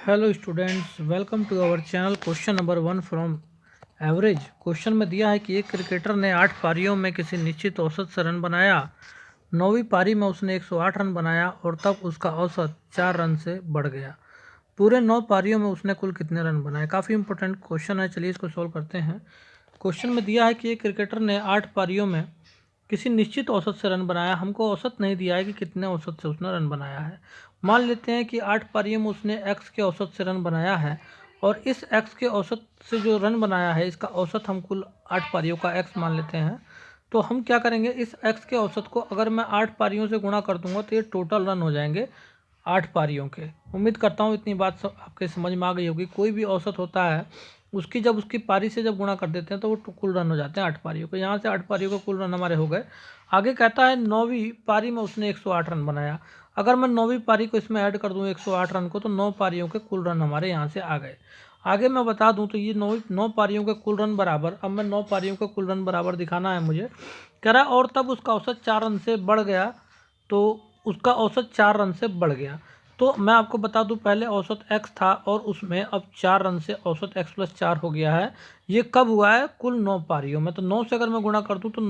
Hello students, welcome to our channel. Question number 1 from average. Question में दिया है कि एक क्रिकेटर ने 8 पारियों में किसी निश्चित औसत से रन बनाया। 9वीं पारी में उसने 108 रन बनाया और तब उसका औसत 4 रन से बढ़ गया। पूरे 9 पारियों में उसने कुल कितने रन बनाए? काफ़ी इंपॉर्टेंट क्वेश्चन है, चलिए इसको सॉल्व करते हैं। क्वेश्चन में दिया है कि एक क्रिकेटर ने 8 पारियों में किसी निश्चित औसत से रन बनाया। हमको औसत नहीं दिया है कि कितने औसत से उसने रन बनाया है। मान लेते हैं कि 8 पारियों में उसने एक्स के औसत से रन बनाया है और इस एक्स के औसत से जो रन बनाया है इसका औसत हम कुल 8 पारियों का एक्स मान लेते हैं। तो हम क्या करेंगे, इस एक्स के औसत को अगर मैं 8 पारियों से गुणा कर दूंगा तो ये टोटल रन हो जाएंगे 8 पारियों के। उम्मीद करता हूँ इतनी बात सब आपके समझ में आ गई होगी। कोई भी औसत होता है उसकी जब उसकी पारी से जब गुणा कर देते हैं तो वो कुल रन हो जाते हैं 8 पारियों के। यहाँ से 8 पारियों के कुल रन हमारे हो गए। आगे कहता है 9वीं पारी में उसने 108 रन बनाया। अगर मैं 9वीं पारी को इसमें ऐड कर दूं 108 रन को तो 9 पारियों के कुल रन हमारे यहाँ से आ गए। आगे मैं बता दूं तो ये 9 पारियों के कुल रन बराबर, अब मैं 9 पारियों के कुल रन बराबर दिखाना है मुझे। कह रहा है और तब उसका औसत 4 रन से बढ़ गया। तो उसका औसत 4 रन से बढ़ गया। तो मैं आपको बता दूं पहले औसत x था और उसमें अब 4 रन से औसत x प्लस 4 हो गया है। ये कब हुआ है? कुल 9 पारियों में। तो 9 से अगर मैं गुणा कर दूं तो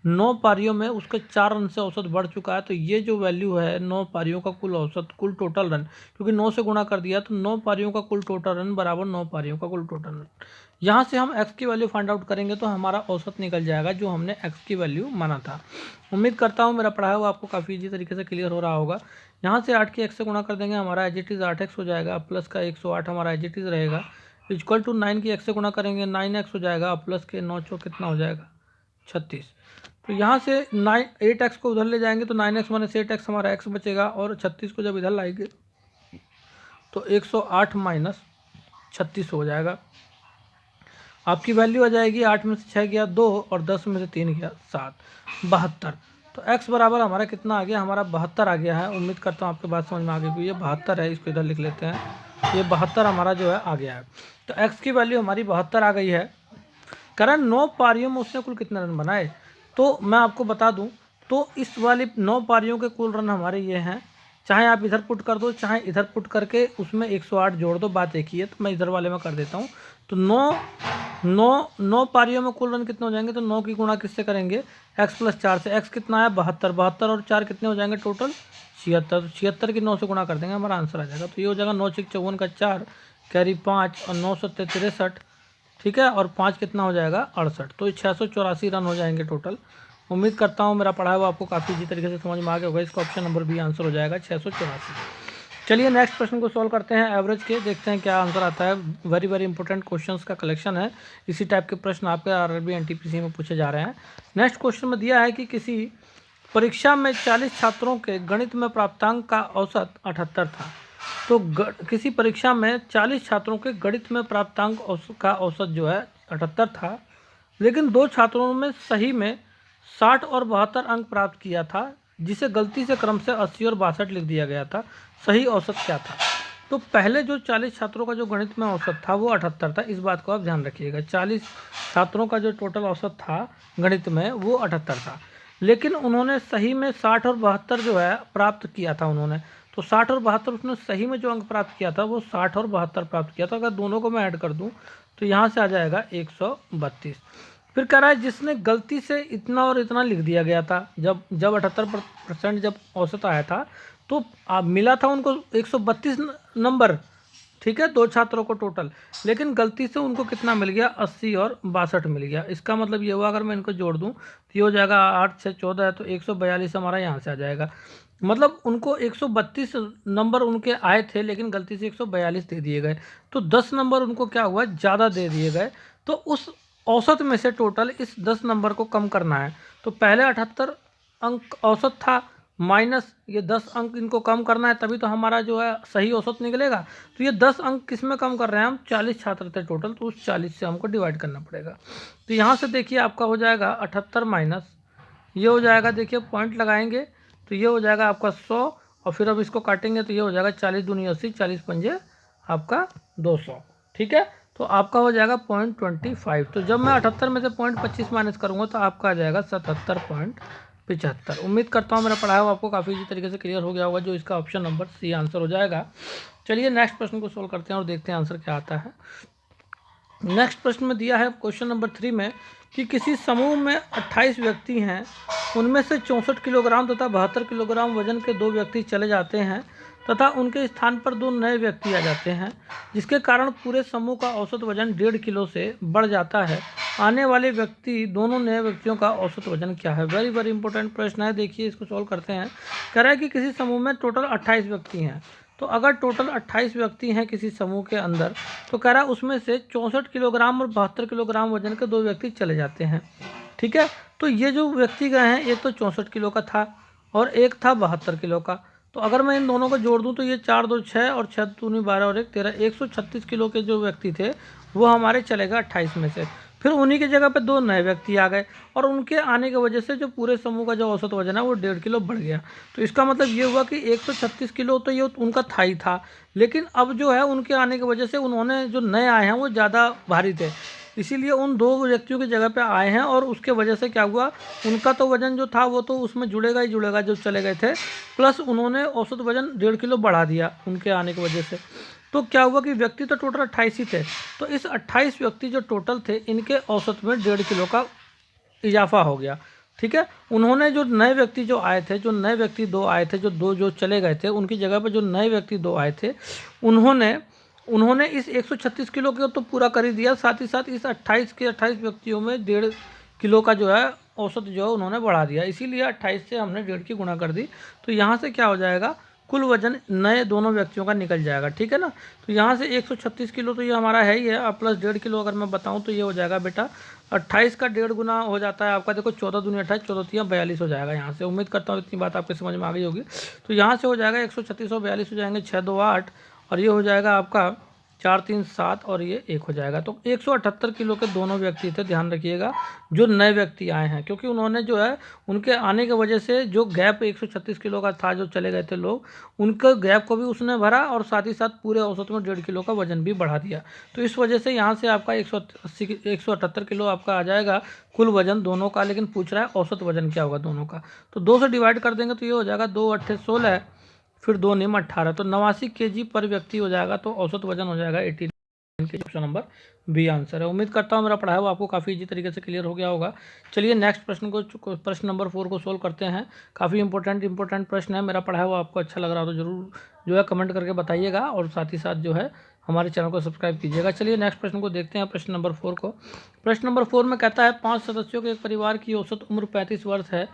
9 पारियों में उसके 4 रन से औसत बढ़ चुका है। तो ये जो वैल्यू है 9 पारियों का कुल औसत, कुल टोटल रन, क्योंकि 9 से गुणा कर दिया तो 9 पारियों का कुल टोटल रन बराबर 9 पारियों का कुल टोटल रन। यहाँ से हम x की वैल्यू फाइंड आउट करेंगे तो हमारा औसत निकल जाएगा जो हमने x की वैल्यू माना था। उम्मीद करता हूँ मेरा पढ़ाया हुआ आपको काफ़ी ईजी तरीके से क्लियर हो रहा होगा। यहाँ से 8 की x से गुणा कर देंगे, हमारा एज इट इज़ 8x हो जाएगा, प्लस का 108 हमारा एज इट इज़ रहेगा। इक्वल टू 9 की x से गुणा करेंगे 9x हो जाएगा, प्लस के 9 चौ कितना हो जाएगा 36। तो यहाँ से 8x को उधर ले जाएंगे तो 9x माइनस 8x हमारा x बचेगा और 36 को जब इधर लाएंगे तो 108 माइनस 36 हो जाएगा। आपकी वैल्यू आ जाएगी 8 में से 6 गया 2 और 10 में से 3 गया 7, 72। तो x बराबर हमारा कितना आ गया? हमारा 72 आ गया है। उम्मीद करता हूँ आपके बात समझ में आ गई। ये 72 है, इसको इधर लिख लेते हैं। ये 72 हमारा जो है आ गया है। तो x की वैल्यू हमारी 72 आ गई है। करण 9 पारियों में उसने कुल कितने रन बनाए? तो मैं आपको बता दूं तो इस वाली 9 पारियों के कुल रन हमारे ये हैं। चाहे आप इधर पुट कर दो चाहे इधर पुट करके उसमें 108 जोड़ दो, बात एक ही है। तो मैं इधर वाले में कर देता हूँ। तो 9 पारियों में कुल रन कितने हो जाएंगे? तो 9 की गुणा किससे करेंगे? x प्लस 4 से। x कितना है? 72। 72 और 4 कितने हो जाएंगे टोटल? 76। 76 की 9 से गुणा कर देंगे, हमारा आंसर आ जाएगा। तो ये हो जाएगा 9 6 54 का 4 कैरी 5 और 9 7 63, ठीक है, और 5 कितना हो जाएगा 68। तो 684 रन हो जाएंगे टोटल। उम्मीद करता हूँ मेरा पढ़ा हुआ आपको काफ़ी इसी तरीके से समझ में आ गया होगा। इसका ऑप्शन नंबर बी आंसर हो जाएगा 684। चलिए नेक्स्ट प्रश्न को सॉल्व करते हैं एवरेज के, देखते हैं क्या आंसर आता है। वेरी वेरी इंपॉर्टेंट क्वेश्चंस का कलेक्शन है। इसी टाइप के प्रश्न आपके आरआरबी एनटीपीसी में पूछे जा रहे हैं। नेक्स्ट क्वेश्चन में दिया है कि किसी परीक्षा में 40 छात्रों के गणित में प्राप्तांक का औसत 78 था। तो किसी परीक्षा में 40 छात्रों के गणित में प्राप्तांक का औसत जो है 78 था, लेकिन 2 छात्रों में सही में 60 और 72 अंक प्राप्त किया था, जिसे गलती से क्रम से 80 और 62 लिख दिया गया था। सही औसत क्या था? तो पहले जो 40 छात्रों का जो गणित में औसत था वो 78 था। इस बात को आप ध्यान रखिएगा। 40 छात्रों का जो टोटल औसत था गणित में वो 78 था, लेकिन उन्होंने सही में 60 और 72 जो है प्राप्त किया था उन्होंने। तो 60 और 72 उसने सही में जो अंक प्राप्त किया था वो 60 और 72 प्राप्त किया था। अगर दोनों को मैं ऐड कर दूं तो यहाँ से आ जाएगा 132। फिर कह रहा है जिसने गलती से इतना और इतना लिख दिया गया था, जब 78% जब औसत आया था तो मिला था उनको 132 नंबर, ठीक है, 2 छात्रों को टोटल, लेकिन गलती से उनको कितना मिल गया? 80 और 62 मिल गया। इसका मतलब ये हुआ अगर मैं इनको जोड़ दूं तो ये हो जाएगा 8 6 14 है तो 142 हमारा यहाँ से आ जाएगा। मतलब उनको 132 नंबर उनके आए थे लेकिन गलती से 142 दे दिए गए। तो 10 नंबर उनको क्या हुआ? ज़्यादा दे दिए गए। तो उस औसत में से टोटल इस 10 नंबर को कम करना है। तो पहले 78 अंक औसत था, माइनस ये 10 अंक इनको कम करना है, तभी तो हमारा जो है सही औसत निकलेगा। तो ये 10 अंक किस में कम कर रहे हैं हम? 40 छात्र थे टोटल, तो उस 40 से हमको डिवाइड करना पड़ेगा। तो यहाँ से देखिए आपका हो जाएगा 78 माइनस ये हो जाएगा, देखिए पॉइंट लगाएंगे तो ये हो जाएगा आपका 100, और फिर अब इसको काटेंगे तो ये हो जाएगा 40 दूनी 80, 40 पंजे आपका 200, ठीक है। तो आपका हो जाएगा 0.25। तो जब मैं 78 में से 0.25 माइनस करूँगा तो आपका आ जाएगा 77.75। उम्मीद करता हूँ मेरा पढ़ाया हुआ आपको काफ़ी इसी तरीके से क्लियर हो गया होगा, जो इसका ऑप्शन नंबर सी आंसर हो जाएगा। चलिए नेक्स्ट प्रश्न को सोल्व करते हैं और देखते हैं आंसर क्या आता है। नेक्स्ट प्रश्न में दिया है क्वेश्चन नंबर 3 में कि किसी समूह में 28 व्यक्ति हैं, उनमें से 64 किलोग्राम तथा 72 किलोग्राम वजन के 2 व्यक्ति चले जाते हैं तथा उनके स्थान पर 2 नए व्यक्ति आ जाते हैं, जिसके कारण पूरे समूह का औसत वजन 1.5 किलो से बढ़ जाता है। आने वाले व्यक्ति दोनों नए व्यक्तियों का औसत वजन क्या है? वेरी वेरी इंपॉर्टेंट प्रश्न है। देखिए इसको सॉल्व करते हैं। कह रहा है कि किसी समूह में टोटल 28 व्यक्ति हैं, तो अगर टोटल 28 व्यक्ति हैं किसी समूह के अंदर, तो कह रहा है उसमें से 64 किलोग्राम और 72 किलोग्राम वजन के 2 व्यक्ति चले जाते हैं। ठीक है, तो ये जो व्यक्ति गए हैं, एक तो 64 किलो का था और एक था 72 किलो का। तो अगर मैं इन दोनों को जोड़ दूं तो ये 4 2 6 और 6 दूनी 12 और 1 13, 136 किलो के जो व्यक्ति थे वो हमारे चले गए 28 में से। फिर उन्हीं की जगह पे 2 नए व्यक्ति आ गए और उनके आने की वजह से जो पूरे समूह का जो औसत वजन है वो 1.5 किलो बढ़ गया। तो इसका मतलब ये हुआ कि 136 किलो तो ये उनका था ही था, लेकिन अब जो है उनके आने की वजह से उन्होंने जो नए आए हैं वो ज़्यादा भारी थे, इसीलिए उन 2 व्यक्तियों की जगह पे आए हैं और उसके वजह से क्या हुआ, उनका तो वजन जो था वो तो उसमें जुड़ेगा ही जुड़ेगा जो चले गए थे, प्लस उन्होंने औसत वजन 1.5 किलो बढ़ा दिया उनके आने की वजह से। तो क्या हुआ कि व्यक्ति तो टोटल 28 ही थे, तो इस 28 व्यक्ति जो टोटल थे इनके औसत में 1.5 किलो का इजाफा हो गया। ठीक है, उन्होंने जो नए व्यक्ति जो आए थे, जो नए व्यक्ति 2 आए थे, जो 2 जो चले गए थे, उनकी जगह पर जो नए व्यक्ति 2 आए थे, उन्होंने इस 136 किलो को तो पूरा कर ही दिया, साथ ही साथ इस 28 व्यक्तियों में 1.5 किलो का जो है औसत जो है उन्होंने बढ़ा दिया, इसीलिए 28 से हमने 1.5 की गुणा कर दी। तो यहाँ से क्या हो जाएगा, कुल वजन नए दोनों व्यक्तियों का निकल जाएगा। ठीक है ना, तो यहाँ से 136 किलो तो ये हमारा है ही है, अब प्लस 1.5 किलो अगर मैं बताऊँ तो ये हो जाएगा बेटा 28 का 1.5 गुना हो जाता है आपका, देखो 14 दूनी 28, 14 तिया 42 हो जाएगा। यहाँ से उम्मीद करता हूँ इतनी बात आपके समझ में आ गई होगी। तो यहाँ से हो जाएगा 136 और 42 हो जाएंगे, 6 2 8 और ये हो जाएगा आपका 4 3 7 और ये 1 हो जाएगा। तो 178 किलो के दोनों व्यक्ति थे, ध्यान रखिएगा, जो नए व्यक्ति आए हैं, क्योंकि उन्होंने जो है उनके आने की वजह से जो गैप 136 किलो का था, जो चले गए थे लोग, उनके गैप को भी उसने भरा और साथ ही साथ पूरे औसत में 1.5 किलो का वजन भी बढ़ा दिया। तो इस वजह से यहाँ से आपका 178 किलो आपका आ जाएगा कुल वजन दोनों का, लेकिन पूछ रहा है औसत वजन क्या होगा दोनों का। तो 2 से डिवाइड कर देंगे तो ये हो जाएगा 2 8 16 फिर 2 निम 18, तो 89 केजी पर व्यक्ति हो जाएगा। तो औसत वजन हो जाएगा 89 KG. Option number B answer है। उम्मीद करता हूँ मेरा पढ़ाया हुआ आपको काफ़ी इजी तरीके से क्लियर हो गया होगा। चलिए नेक्स्ट प्रश्न नंबर 4 को सोल्व करते हैं। काफ़ी इंपॉर्टेंट प्रश्न है, मेरा पढ़ाया हुआ आपको अच्छा लग रहा हो तो जरूर जो है कमेंट करके बताइएगा और साथ ही साथ जो है हमारे चैनल को सब्सक्राइब कीजिएगा। चलिए नेक्स्ट प्रश्न को देखते हैं, प्रश्न नंबर 4 को। प्रश्न नंबर 4 में कहता है 5 सदस्यों के एक परिवार की औसत उम्र 35 वर्ष है।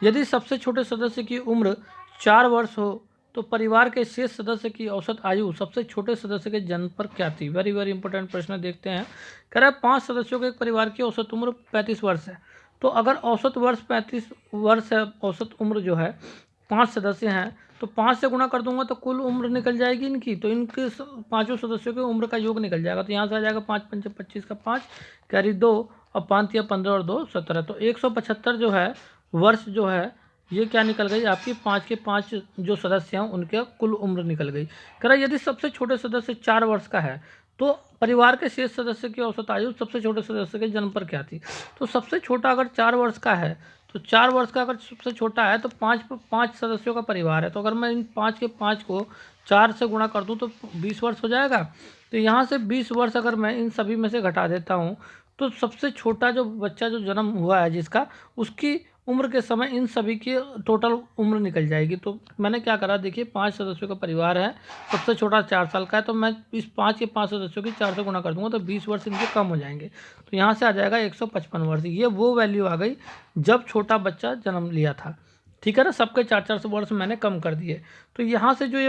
यदि सबसे छोटे सदस्य की उम्र 4 वर्ष हो तो परिवार के शेष सदस्य की औसत आयु सबसे छोटे सदस्य के जन्म पर क्या थी? वेरी वेरी इंपॉर्टेंट प्रश्न देखते हैं। कह रहा है 5 सदस्यों के एक परिवार की औसत उम्र 35 वर्ष है, तो अगर औसत वर्ष 35 वर्ष है, औसत उम्र जो है 5 सदस्य हैं, तो 5 से गुणा कर दूंगा तो कुल उम्र निकल जाएगी इनकी, तो इनके पाँचों सदस्यों की उम्र का योग निकल जाएगा। तो यहाँ से आ जाएगा 5 5 25 का 5 कैरी 2 और 5 या 15 और 2 17, तो 175 जो है वर्ष जो है ये क्या निकल गई आपकी, 5 के 5 जो सदस्य हैं उनके कुल उम्र निकल गई। कह रहा यदि सबसे छोटे सदस्य 4 वर्ष का है तो परिवार के शेष सदस्य की औसत आयु सबसे छोटे सदस्य के जन्म पर क्या थी? तो सबसे छोटा अगर 4 वर्ष का है, तो 4 वर्ष का अगर सबसे छोटा है तो 5 सदस्यों का परिवार है, तो अगर मैं इन 5 के 5 को 4 से गुणा कर दूं तो 20 वर्ष हो जाएगा। तो यहाँ से 20 वर्ष अगर मैं इन सभी में से घटा देता हूँ तो सबसे छोटा जो बच्चा जो जन्म हुआ है जिसका, उसकी उम्र के समय इन सभी की टोटल उम्र निकल जाएगी। तो मैंने क्या करा, देखिए 5 सदस्यों का परिवार है, सबसे छोटा 4 साल का है, तो मैं इस 5 के 5 सदस्यों की 4 से गुणा कर दूंगा तो 20 वर्ष इनके कम हो जाएंगे। तो यहाँ से आ जाएगा 155 वर्ष। ये वो वैल्यू आ गई जब छोटा बच्चा जन्म लिया था। ठीक है ना, सबके 4 वर्ष मैंने कम कर दिए। तो यहाँ से जो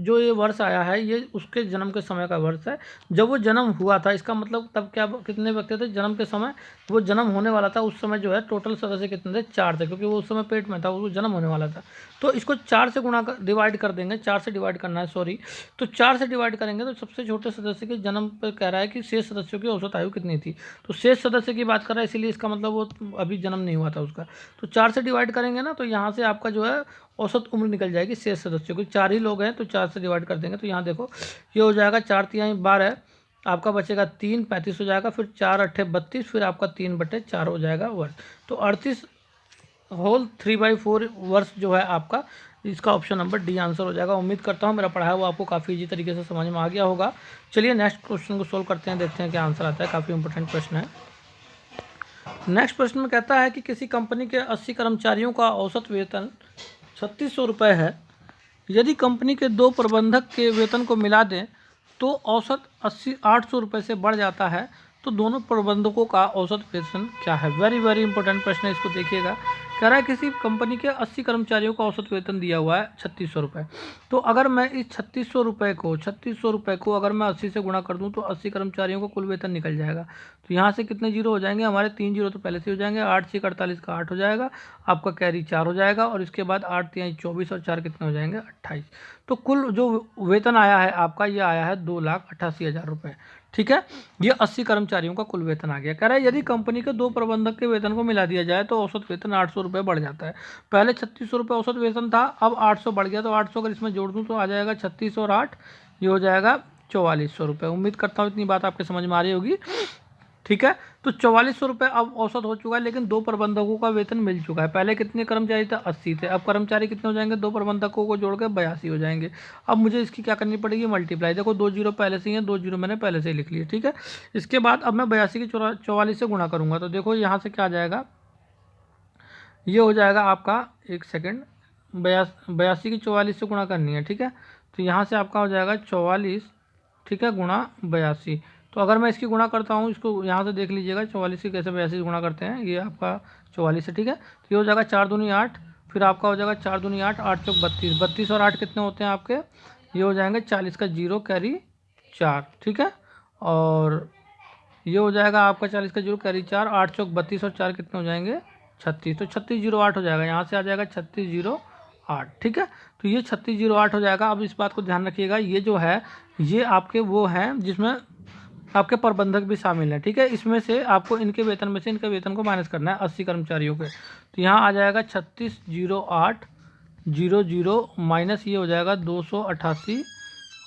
ये वर्ष आया है ये उसके जन्म के समय का वर्ष है, जब वो जन्म हुआ था। इसका मतलब तब क्या कितने व्यक्ति थे जन्म के समय, वो जन्म होने वाला था उस समय जो है टोटल सदस्य कितने थे, 4 थे, क्योंकि वो उस समय पेट में था, वो जन्म होने वाला था। तो इसको 4 से डिवाइड कर देंगे, 4 से डिवाइड करना है सॉरी, तो 4 से डिवाइड करेंगे तो सबसे छोटे सदस्य के जन्म पर कह रहा है कि शेष सदस्यों की औसत आयु कितनी थी। तो शेष सदस्य की बात कर रहा है, इसीलिए इसका मतलब वो अभी जन्म नहीं हुआ था उसका। तो 4 से डिवाइड करेंगे ना, तो यहाँ से आपका जो है औसत उम्र निकल जाएगी शेष सदस्यों की। 4 ही लोग हैं तो 4 से डिवाइड कर देंगे, तो यहाँ देखो ये हो जाएगा 4 तिहाई 12, आपका बचेगा 3 35 हो जाएगा, फिर 4 8 32, फिर आपका 3/4 हो जाएगा वर्ष। तो 38 होल 3/4 वर्ष जो है आपका इसका ऑप्शन नंबर डी आंसर हो जाएगा। उम्मीद करता हूँ मेरा पढ़ाया हुआ आपको काफ़ी इजी तरीके से समझ में आ गया होगा। चलिए नेक्स्ट क्वेश्चन को सोल्व करते हैं, देखते हैं क्या आंसर आता है। काफ़ी इंपॉर्टेंट प्रश्न है। नेक्स्ट प्रश्न में कहता है कि किसी कंपनी के 80 कर्मचारियों का औसत वेतन 3600 रुपये है। यदि कंपनी के 2 प्रबंधक के वेतन को मिला दें तो औसत 800 रुपये से बढ़ जाता है, तो दोनों प्रबंधकों का औसत वेतन क्या है। वेरी वेरी इंपॉर्टेंट प्रश्न है, इसको देखिएगा। कह रहा है किसी कंपनी के 80 कर्मचारियों का औसत वेतन दिया हुआ है 3600 रुपये। तो अगर मैं इस 3600 रुपये को अगर मैं 80 से गुणा कर दूं तो 80 कर्मचारियों का कुल वेतन निकल जाएगा। तो यहाँ से कितने जीरो हो जाएंगे हमारे, 3 जीरो तो पहले से हो जाएंगे। 8 से 48 का 8 हो जाएगा, आपका कैरी 4 हो जाएगा, और इसके बाद 8 3 24 और 4 कितने हो जाएंगे 28। तो कुल जो वेतन आया है आपका, ये आया है 2,88,000 रुपये। ठीक है, ये 80 कर्मचारियों का कुल वेतन आ गया। कह रहा है यदि कंपनी के 2 प्रबंधक के वेतन को मिला दिया जाए तो औसत वेतन 800 रुपये बढ़ जाता है। पहले 3600 रुपये औसत वेतन था, अब 800 बढ़ गया। तो 800 अगर इसमें जोड़ दूँ तो आ जाएगा 36 और 8, ये हो जाएगा 4400 रुपये। उम्मीद करता हूँ इतनी बात आपके समझ में आ रही होगी। ठीक है, तो 4400 रुपये अब औसत हो चुका है, लेकिन 2 प्रबंधकों का वेतन मिल चुका है। पहले कितने कर्मचारी थे, 80 थे। अब कर्मचारी कितने हो जाएंगे, 2 प्रबंधकों को जोड़ के 82 हो जाएंगे। अब मुझे इसकी क्या करनी पड़ेगी, मल्टीप्लाई। देखो 2 जीरो पहले से ही है, 2 जीरो मैंने पहले से ही लिख लिए। ठीक है, इसके बाद अब मैं 82 की 44 से गुणा करूँगा। तो देखो यहाँ से क्या आ जाएगा, ये हो जाएगा आपका, एक सेकेंड, 82 की 44 से गुणा करनी है। ठीक है, तो यहाँ से आपका हो जाएगा 44, ठीक है, गुणा 82। तो अगर मैं इसकी गुणा करता हूँ, इसको यहाँ से देख लीजिएगा 44 की कैसे 82 गुणा करते हैं। ये आपका 44 है। ठीक है, तो ये हो जाएगा 4 दूनी 8, फिर आपका हो जाएगा 4 दूनी 8, 8 चौक 32, 32 और 8 कितने होते हैं आपके, ये हो जाएंगे 40 का जीरो कैरी 4। ठीक है, और ये हो जाएगा आपका 40 का जीरो कैरी 4, 8 चौक 32 और 4 कितने हो जाएंगे 36। तो 3608 हो जाएगा, यहाँ से आ जाएगा 3608। ठीक है, तो ये 3608 हो जाएगा। अब इस बात को ध्यान रखिएगा, ये जो है ये आपके वो हैं जिसमें आपके प्रबंधक भी शामिल हैं। ठीक है, इसमें से आपको इनके वेतन में से इनके वेतन को माइनस करना है 80 कर्मचारियों के। तो यहाँ आ जाएगा 360800 माइनस ये हो जाएगा 288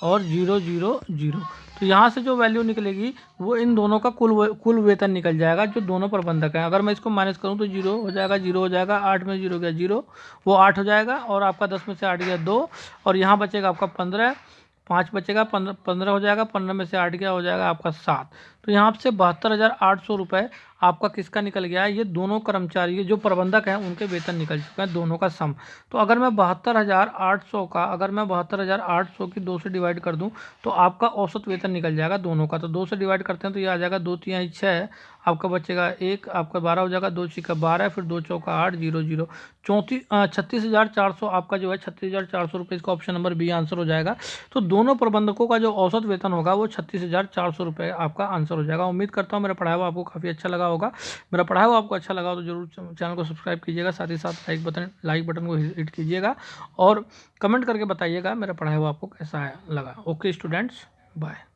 और 000। तो यहाँ से जो वैल्यू निकलेगी वो इन दोनों का कुल वेतन निकल जाएगा, जो दोनों प्रबंधक हैं। अगर मैं इसको माइनस करूँ तो 0 हो जाएगा, 0 हो जाएगा, 8 में 0 गया 0, वो 8 हो जाएगा, और आपका 10 में से 8 गया 2, और यहाँ बचेगा आपका 15, 5 बचेगा, 15 हो जाएगा, 15 में से 8 गया हो जाएगा आपका 7। तो यहाँ से 72,800 रुपये आपका किसका निकल गया है, ये दोनों कर्मचारी जो प्रबंधक हैं उनके वेतन निकल चुका है, दोनों का सम। तो अगर मैं 72,800 का, अगर मैं 72,800 की 2 से डिवाइड कर दूं तो आपका औसत वेतन निकल जाएगा दोनों का। तो 2 से डिवाइड करते हैं तो ये आ जाएगा 2 3 6, आपका बचेगा 1, आपका 12 हो जाएगा, 2 6 12, फिर 2 चौका 8, 0 36,400 आपका जो है 36,400 रुपये, इसका ऑप्शन नंबर बी आंसर हो जाएगा। तो दोनों प्रबंधकों का जो औसत वेतन होगा वो 36,400 रुपये आपका आंसर हो जाएगा। उम्मीद करता हूँ मेरा पढ़ाया हुआ आपको काफ़ी अच्छा लगा होगा। मेरा पढ़ाया हुआ आपको अच्छा लगा हो तो जरूर चैनल को सब्सक्राइब कीजिएगा, साथ ही साथ लाइक बटन को हिट कीजिएगा, और कमेंट करके बताइएगा मेरा पढ़ाया हुआ आपको कैसा लगा। Okay students, bye.